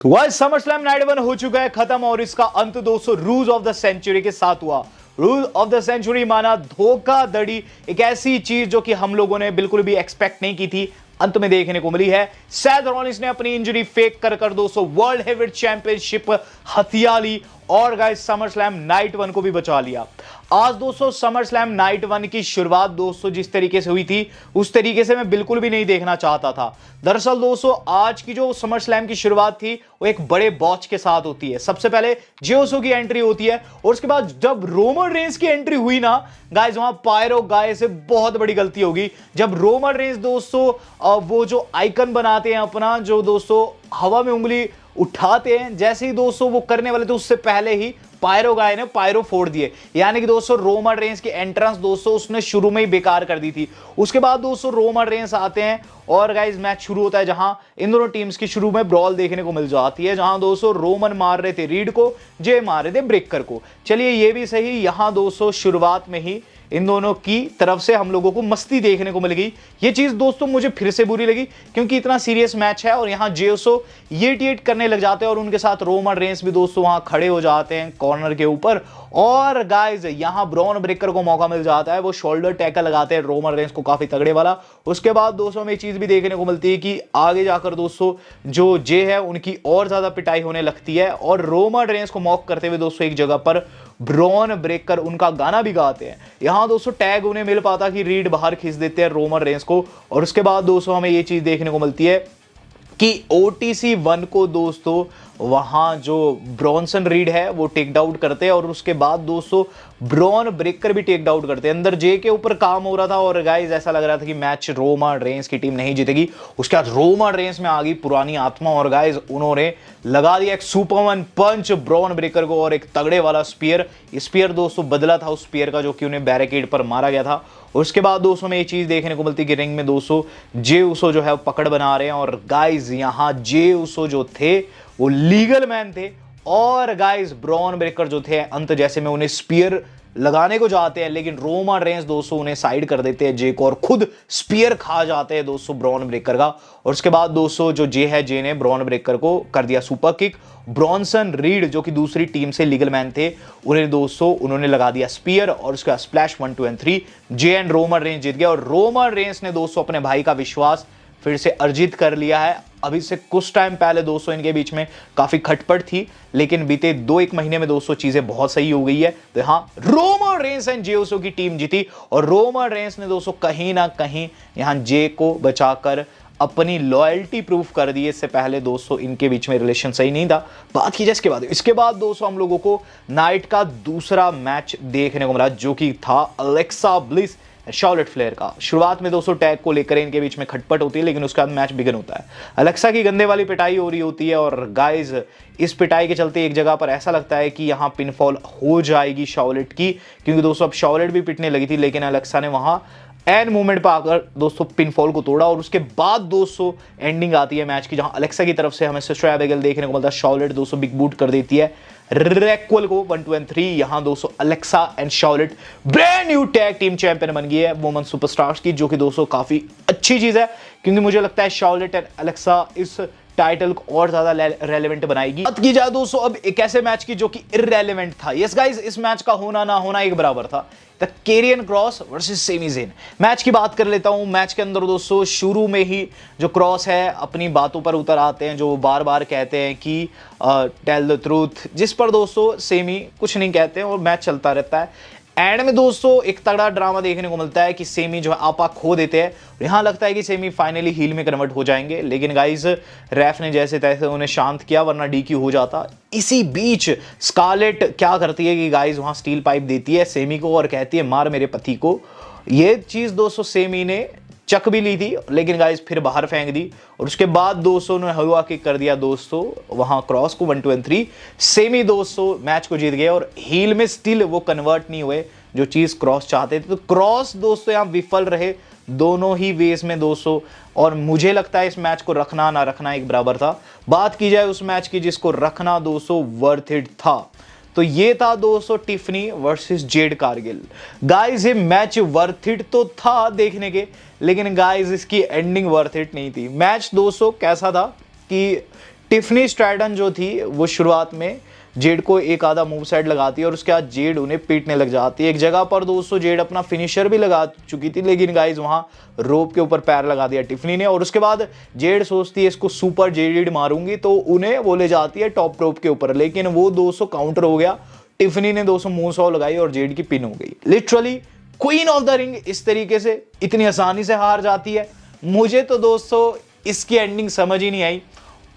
तो वह summer slam night 1 हो चुका है खत्म और इसका अंत दोस्तों रूल ऑफ द सेंचुरी के साथ हुआ। रूल ऑफ द सेंचुरी माना धोखाधड़ी, एक ऐसी चीज जो कि हम लोगों ने बिल्कुल भी एक्सपेक्ट नहीं की थी, अंत में देखने को मिली है। सेथ रॉलिंस ने अपनी इंजरी फेक कर दोस्तों वर्ल्ड हेवीवेट चैंपियनशिप हथिया ली और गाइस समर स्लैम नाइट 1 को भी बचा लिया। आज दोस्तों समर स्लैम नाइट 1 की शुरुआत दोस्तों जिस तरीके से हुई थी उस तरीके से मैं बिल्कुल भी नहीं देखना चाहता था। दरअसल दोस्तों आज की जो समर स्लैम की शुरुआत थी वो एक बड़े बॉच के साथ होती है। सबसे पहले जेओसो की एंट्री होती है और उसके बाद जब रोमन रेंस की एंट्री हुई ना गाइस, वहां पायरो गाय से बहुत बड़ी गलती होगी। जब रोमन रेंस दोस्तों वो जो आइकन बनाते हैं अपना, जो दोस्तों हवा में उंगली उठाते हैं, जैसे ही दोस्तों वो करने वाले थे उससे पहले ही पायरो गाय ने पायरो फोड़ दिए। यानी कि दोस्तों रोमन रेंस की एंट्रेंस दोस्तों उसने शुरू में ही बेकार कर दी थी। उसके बाद दोस्तों रोमन रेंस आते हैं और गाइस मैच शुरू होता है जहां इन दोनों टीम्स की शुरू में ब्रॉल देखने को मिल जाती है, जहां दोस्तों रोमन मार रहे थे रीड को, जे मार रहे थे ब्रेकर को। चलिए ये भी सही, यहां दोस्तों शुरुआत में ही इन दोनों की तरफ से हम लोगों को मस्ती देखने को मिल गई। ये चीज दोस्तों मुझे फिर से बुरी लगी क्योंकि इतना सीरियस मैच है और यहां जेओसो ये करने लग जाते हैं और उनके साथ रोमन रेंस भी दोस्तों वहां खड़े हो जाते हैं कॉर्नर के ऊपर। और गाइस यहां ब्रॉन ब्रेकर को मौका मिल जाता है, वो शोल्डर टैकल लगाते हैं रोमन रेंस को काफी तगड़े वाला। उसके बाद दोस्तों हमें चीज भी देखने को मिलती है कि आगे जाकर दोस्तों जो जे है उनकी और ज्यादा पिटाई होने लगती है और रोमन रेंस को मॉक करते हुए दोस्तों एक जगह पर ब्रॉन ब्रेकर उनका गाना भी गाते हैं। यहां दोस्तों टैग उन्हें मिल पाता कि रीड बाहर खींच देते हैं रोमन रेंस को। और उसके बाद दोस्तों हमें यह चीज देखने को मिलती है कि ओटीसी 1 को दोस्तों वहां जो ब्रॉनसन रीड है वो टेक डाउन करते हैं और उसके बाद दोस्तों ब्रॉन ब्रेकर भी टेक डाउन करते हैं। अंदर जे के ऊपर काम हो रहा था और गाइस ऐसा लग रहा था कि मैच रोमन रेंस की टीम नहीं जीतेगी। उसके बाद रोमन रेंस में आ गई पुरानी आत्मा और गाइस उन्होंने लगा दिया एक सुपरमैन पंच ब्रॉन ब्रेकर को और एक तगड़े वाला स्पीयर दोस्तों बदला था उस स्पीयर का जो कि उन्हें बैरिकेड पर मारा गया था। उसके बाद दोस्तों में ये चीज देखने को मिलती है कि रिंग में दोस्तों जे उसो जो है पकड़ बना रहे हैं और गाइस यहां जे उसो जो थे वो लीगल मैन थे और गाइस ब्रॉन ब्रेकर जो थे अंत जैसे में उन्हें स्पीयर लगाने को जाते हैं लेकिन रोमन रेंस दोस्तों उन्हें साइड कर देते हैं जे को और खुद स्पीयर खा जाते हैं दोस्तों ब्रॉन ब्रेकर का। और उसके बाद दोस्तों जो जे है जे ने ब्रॉन ब्रेकर को कर दिया सुपर किक। ब्रॉनसन रीड जो कि दूसरी टीम से लीगल मैन थे उन्हें दोस्तों उन्होंने लगा दिया स्पीयर और उसके बाद स्प्लैश 1 2 एंड 3 जे एंड रोमन रेंस जीत गया और रोमन रेंस ने दोस्तों अपने भाई का विश्वास फिर से अर्जित कर लिया है। अभी से कुछ टाइम पहले दोस्तों इनके बीच में काफी खटपट थी लेकिन बीते 2-1 महीने में दोस्तों चीजें बहुत सही हो गई है। तो यहां रोमन रेंस एंड जेओसो की टीम जीती और रोमन रेंस ने दोस्तों कहीं ना कहीं यहां जे को बचाकर अपनी लॉयल्टी प्रूफ कर दी। इससे पहले दोस्तों इनके बीच में रिलेशन सही नहीं था। बात की जाए इसके बाद दोस्तों हम लोगों को नाइट का दूसरा मैच देखने को मिला जो कि था अलेक्सा ब्लिस शार्लेट फ्लेयर का। शुरुआत में दोस्तों टैग को लेकर इनके बीच में खटपट होती है लेकिन उसके बाद मैच बिगन होता है। अलेक्सा की गंदे वाली पिटाई हो रही होती है और गाइस इस पिटाई के चलते एक जगह पर ऐसा लगता है कि यहां पिनफॉल हो जाएगी शार्लेट की, क्योंकि दोस्तों अब शार्लेट भी पिटने लगी थी लेकिन अलेक्सा ने वहां एंड मूवमेंट पर आकर दोस्तों पिनफॉल को तोड़ा। और उसके बाद दोस्तों एंडिंग आती है मैच की जहां अलेक्सा की तरफ से हमें सिस्टर एबिगेल देखने को मिलता है। शार्लेट दोस्तों बिग बूट कर देती है रैक्वेल को 1 2 एंड 3। यहां दोस्तों Alexa and Charlotte brand new tag team champion बन गई है वुमेन सुपरस्टार्स की, जो कि दोस्तों काफी अच्छी चीज है क्योंकि मुझे लगता है शार्लेट एंड अलेक्सा इस टाइटल को और ज्यादा रेलेवेंट बनाएगी। बात की जाए दोस्तों अब एक ऐसे मैच की जो कि इररेलेवेंट था। यस गाइस इस मैच का होना ना होना एक बराबर था। The Karrion Cross versus Sami Zayn match की बात कर लेता हूं। मैच के अंदर दोस्तों शुरू में ही जो क्रॉस है अपनी बातों पर उतर आते हैं, जो बार बार कहते हैं कि टेल द ट्रूथ, जिस पर दोस्तों सेमी कुछ नहीं कहते हैं और मैच चलता रहता है। एंड में दोस्तों एक तगड़ा ड्रामा देखने को मिलता है कि सेमी जो है आपा खो देते हैं और यहां लगता है कि सेमी फाइनली हील में कन्वर्ट हो जाएंगे लेकिन गाइस रेफ ने जैसे तैसे उन्हें शांत किया वरना डीक्यू हो जाता। इसी बीच स्कारलेट क्या करती है कि गाइस वहां स्टील पाइप देती है सेमी को और कहती है मार मेरे पति को। ये चीज दोस्तों सेमी ने चक भी ली थी लेकिन गाइस फिर बाहर फेंक दी और उसके बाद दोस्तों ने हवा किक कर दिया दोस्तों वहां क्रॉस को 1 2 एंड 3। सेमी दोस्तों मैच को जीत गए और हील में स्टिल वो कन्वर्ट नहीं हुए जो चीज क्रॉस चाहते थे। तो क्रॉस दोस्तों यहां विफल रहे दोनों ही वेज में दोस्तों और मुझे लगता है इस मैच को रखना ना रखना एक बराबर था। बात की जाए उस मैच की जिसको रखना दोस्तों वर्थ इट था तो ये था दोस्तों Tiffany versus Jade Cargill. Guys ये मैच वर्थ इट तो था देखने के लेकिन गाइस इसकी एंडिंग वर्थ इट नहीं थी। मैच दोस्तों कैसा था कि टिफनी स्ट्रैटन जो थी वो शुरुआत में जेड को एक आधा मूव साइड लगाती है और उसके बाद जेड उन्हें पीटने लग जाती है। एक जगह पर दोस्तों जेड अपना फिनिशर भी लगा चुकी थी, लेकिन गाइज वहां रोप के ऊपर पैर लगा दिया टिफनी ने, और उसके बाद जेड सोचती है इसको सुपर जेड मारूंगी, तो उन्हें वो ले जाती है टॉप रोप के ऊपर, लेकिन वो दोस्तों काउंटर हो गया। टिफनी ने दोस्तों मूव सॉ लगाई और जेड की पिन हो गई। Literally queen of the ring इस तरीके से इतनी आसानी से हार जाती है। मुझे तो दोस्तों इसकी एंडिंग समझ ही नहीं आई,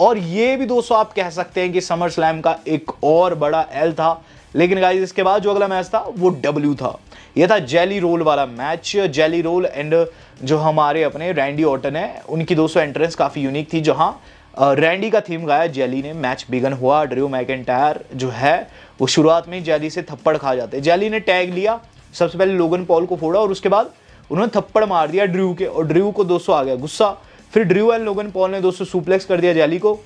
और ये भी दोस्तों आप कह सकते हैं कि समर स्लैम का एक और बड़ा एल था। लेकिन गाइस इसके बाद जो अगला मैच था वो डब्ल्यू था। ये था जेली रोल वाला मैच। जेली रोल एंड जो हमारे अपने रैंडी ऑर्टन है, उनकी दोस्तों एंट्रेंस काफी यूनिक थी, जहां रैंडी का थीम गाया जेली ने। मैच बिगन हुआ। ड्रू मैकिंटायर जो है वो शुरुआत में जेली से थप्पड़ खा जाते हैं। जेली ने टैग लिया, सबसे पहले लोगन पॉल को फोड़ा और उसके बाद उन्होंने थप्पड़ मार दिया ड्रू के, और ड्रू को दोस्तों आ गया गुस्सा। फिर ड्रू एंड लोगन पॉल ने दोस्तों सुप्लेक्स कर दिया जेली को।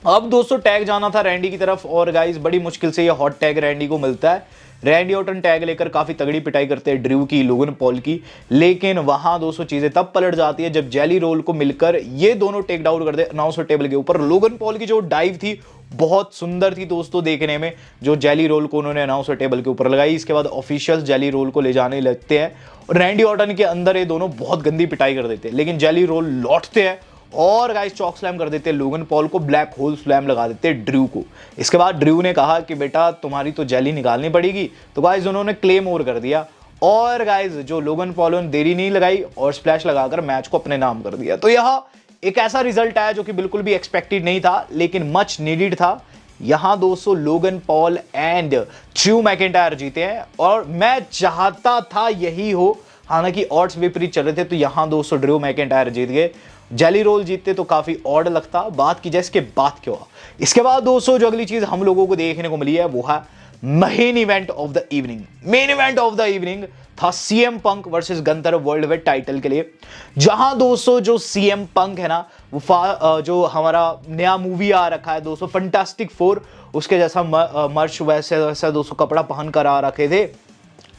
अब दोस्तों टैग जाना था रैंडी की तरफ, और गाइस बड़ी मुश्किल से ये हॉट टैग रैंडी को मिलता है। रैंडी ऑर्टन टैग लेकर काफी तगड़ी पिटाई करते हैं ड्रू की, लोगन पॉल की, लेकिन वहां दोस्तों चीजें तब पलट जाती है जब जेली रोल को मिलकर ये दोनों टेक डाउन करते अनाउंसर टेबल के ऊपर। लोगन पॉल की जो डाइव थी बहुत सुंदर थी दोस्तों देखने में, जो जेली रोल को उन्होंने अनाउंसर टेबल के ऊपर लगाई। इसके बाद ऑफिशियल्स जेली रोल को ले जाने लगते हैं और रैंडी ऑर्टन के अंदर ये दोनों बहुत गंदी पिटाई कर देते हैं, लेकिन जेली रोल लौटते हैं और गाइस चॉक स्लैम कर देते हैं लोगन पॉल को, ब्लैक होल स्लैम लगा देते हैं ड्रू को। इसके बाद ड्रू ने कहा कि बेटा तुम्हारी तो जेली निकालनी पड़ेगी, तो गाइस उन्होंने क्लेम ओवर कर दिया, और गाइस जो लोगन पॉल ने देरी नहीं लगाई और स्प्लैश लगाकर मैच को अपने नाम कर दिया। तो यह एक ऐसा रिजल्ट आया जो कि बिल्कुल भी एक्सपेक्टेड नहीं था, लेकिन मच नीडेड था। यहां दोस्तों Logan Paul and Drew McIntyre जीते हैं, और मैं चाहता था यही हो, हालांकि ऑड्स विपरीत चल रहे थे, तो यहां दोस्तों ड्रू मैकिंटायर जीत गए। जेली रोल जीतते तो काफी ऑड लगता। बात की जाए इसके बाद क्या हुआ, इसके बाद दोस्तों जो अगली चीज हम लोगों को देखने को मिली है वो है main event of the evening. Main event of the evening था CM Punk versus गंतर world wait title के लिए, जहां दोस्तों जो सीएम पंक है ना, वो जो हमारा नया मूवी आ रखा है दोस्तों फंटास्टिक फोर, उसके जैसा मर्च वैसे वैसा दोस्तों कपड़ा पहन कर आ रखे थे।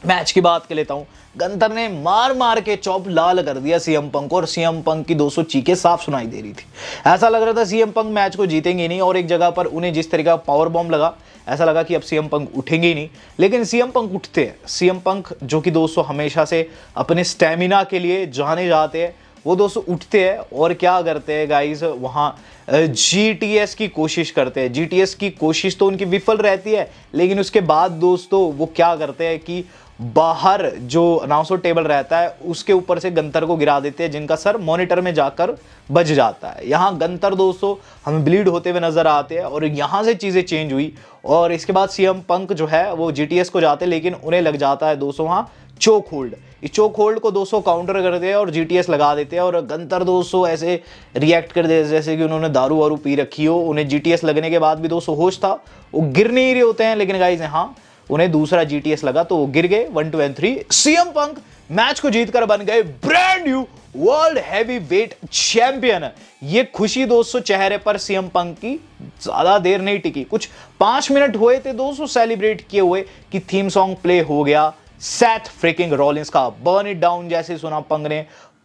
मैच की बात कर लेता हूं, गंतर ने मार मार के चौप लाल कर दिया सीएम पंक को, और सीएम पंक की 200 चीखें साफ सुनाई दे रही थी। ऐसा लग रहा था सीएम पंक मैच को जीतेंगे नहीं, और एक जगह पर उन्हें जिस तरीके का पावर बॉम्ब लगा, ऐसा लगा कि अब सीएम पंक उठेंगे ही नहीं, लेकिन सीएम पंक उठते हैं। सीएम पंक जो कि दोस्तों हमेशा से अपने स्टेमिना के लिए जाने जाते हैं, वो दोस्तों उठते हैं और क्या करते हैं गाइस, वहां जीटीएस की कोशिश करते हैं। जीटीएस की कोशिश तो उनकी विफल रहती है, लेकिन उसके बाद दोस्तों वो क्या करते हैं कि बाहर जो अनाउंसर टेबल रहता है उसके ऊपर से गंतर को गिरा देते हैं, जिनका सर मॉनिटर में जाकर बज जाता है। यहाँ गंतर दोस्तों हमें ब्लीड होते हुए नजर आते हैं, और यहाँ से चीजें चेंज हुई, और इसके बाद सीएम पंक जो है वो जीटीएस को जाते हैं, लेकिन उन्हें लग जाता है दोस्तों वहाँ चोक होल्ड। इस चोक होल्ड को दोस्तों काउंटर करते हैं और जीटीएस लगा देते हैं, और गंतर दोस्तों ऐसे रिएक्ट कर देते जैसे कि उन्होंने दारू वारू पी रखी हो। उन्हें जीटीएस लगने के बाद भी दोस्तों होश था, वो गिर नहीं रहे होते हैं, लेकिन गाइस हाँ उन्हें दूसरा जीटीएस लगा तो वो गिर गए 1 2 and 3। सीएम पंक मैच को जीतकर बन गए brand new world heavy weight champion. ये खुशी दोस्तों चेहरे पर सीएम पंक की ज्यादा देर नहीं टिकी, कुछ 5 मिनट हुए थे दोस्तों सेलिब्रेट किए हुए कि थीम सॉन्ग प्ले हो गया सेथ फ्रिकिंग रॉलिंस का, बर्न इट डाउन जैसे सुना पंक ने।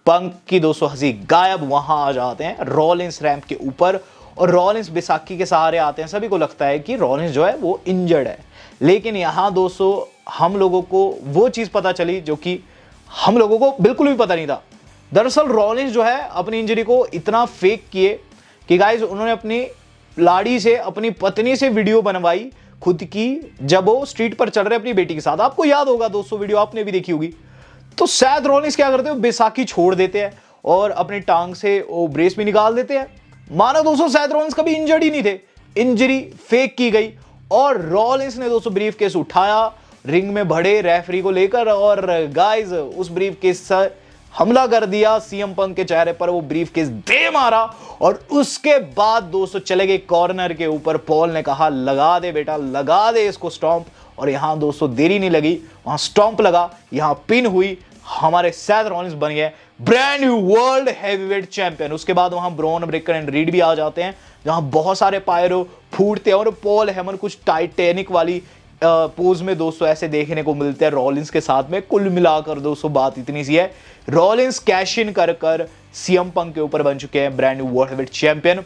पंक की दोस्तों हंसी गायब, वहां आ जाते हैं रॉलिंस रैंप के ऊपर, और रॉलिंस बैसाखी के सहारे आते हैं। सभी को लगता है कि रॉलिंस जो है वो इंजर्ड है, लेकिन यहां दोस्तों हम लोगों को वो चीज पता चली जो कि हम लोगों को बिल्कुल भी पता नहीं था। दरअसल रॉलिंस जो है अपनी इंजरी को इतना फेक किए कि गाइस उन्होंने अपनी लाड़ी से, अपनी पत्नी से वीडियो बनवाई खुद की, जब वो स्ट्रीट पर चल रहे अपनी बेटी के साथ। आपको याद होगा दोस्तों, वीडियो आपने भी देखी होगी। तो सैथ रॉलिंस क्या करते हैं, बैसाखी छोड़ देते हैं और अपनी टांग से वो ब्रेस भी निकाल देते हैं। मानो दोस्तों सैथ रॉलिंस कभी इंजर्ड ही नहीं थे, इंजरी फेक की गई, और रॉलिंस ने दोस्तों ब्रीफ केस उठाया, रिंग में बढ़े रेफरी को लेकर, और गाइस उस ब्रीफ केस से हमला कर दिया सीएम पंक के चेहरे पर, वो ब्रीफ केस दे मारा, और उसके बाद दोस्तों चले गए कॉर्नर के ऊपर। पॉल ने कहा लगा दे बेटा, लगा दे इसको स्टॉम्प, और यहां दोस्तों देरी नहीं लगी, वहां स्टॉम्प लगा, यहां पिन हुई, हमारे सैथ रॉलिंस बन गए brand new world heavyweight champion. उसके बाद वहां ब्रॉन ब्रेकर एंड रीड भी आ जाते हैं, जहां बहुत सारे पायरो फूटते हैं, और पॉल हेमन कुछ टाइटैनिक वाली पोज में दोस्तों ऐसे देखने को मिलते हैं रॉलिंस के साथ में। कुल मिलाकर दोस्तों बात इतनी सी है, रॉलिंस कैश इन कर सीएम पंक के ऊपर बन चुके हैं brand new world heavyweight champion.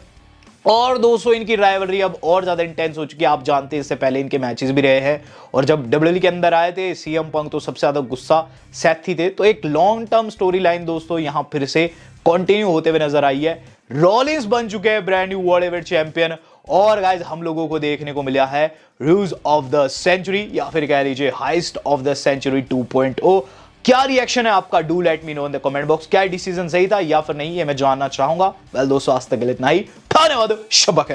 और दोस्तों इनकी राइवलरी अब और ज्यादा इंटेंस हो चुकी है। आप जानते हैं इससे पहले इनके मैचेस भी रहे हैं, और जब डब्ल्यूडब्ल्यूई के अंदर आए थे सीएम पंक तो सबसे ज्यादा गुस्सा सेथ ही थे। तो एक लॉन्ग टर्म स्टोरी लाइन दोस्तों यहां फिर से कंटिन्यू होते हुए नजर आई है। रॉलिंस बन चुके हैं brand new world heavyweight champion, और गाइस हम लोगों को देखने को मिला है रूज ऑफ द सेंचुरी, या फिर कह लीजिए हाइस्ट ऑफ द सेंचुरी 2.0। क्या रिएक्शन है आपका? Do let me know in the comment box. क्या डिसीजन सही था या फिर नहीं, ये मैं जानना चाहूंगा। वेल दोस्तों आज तक के लिए इतना ही। धन्यवाद। शब्बा खैर।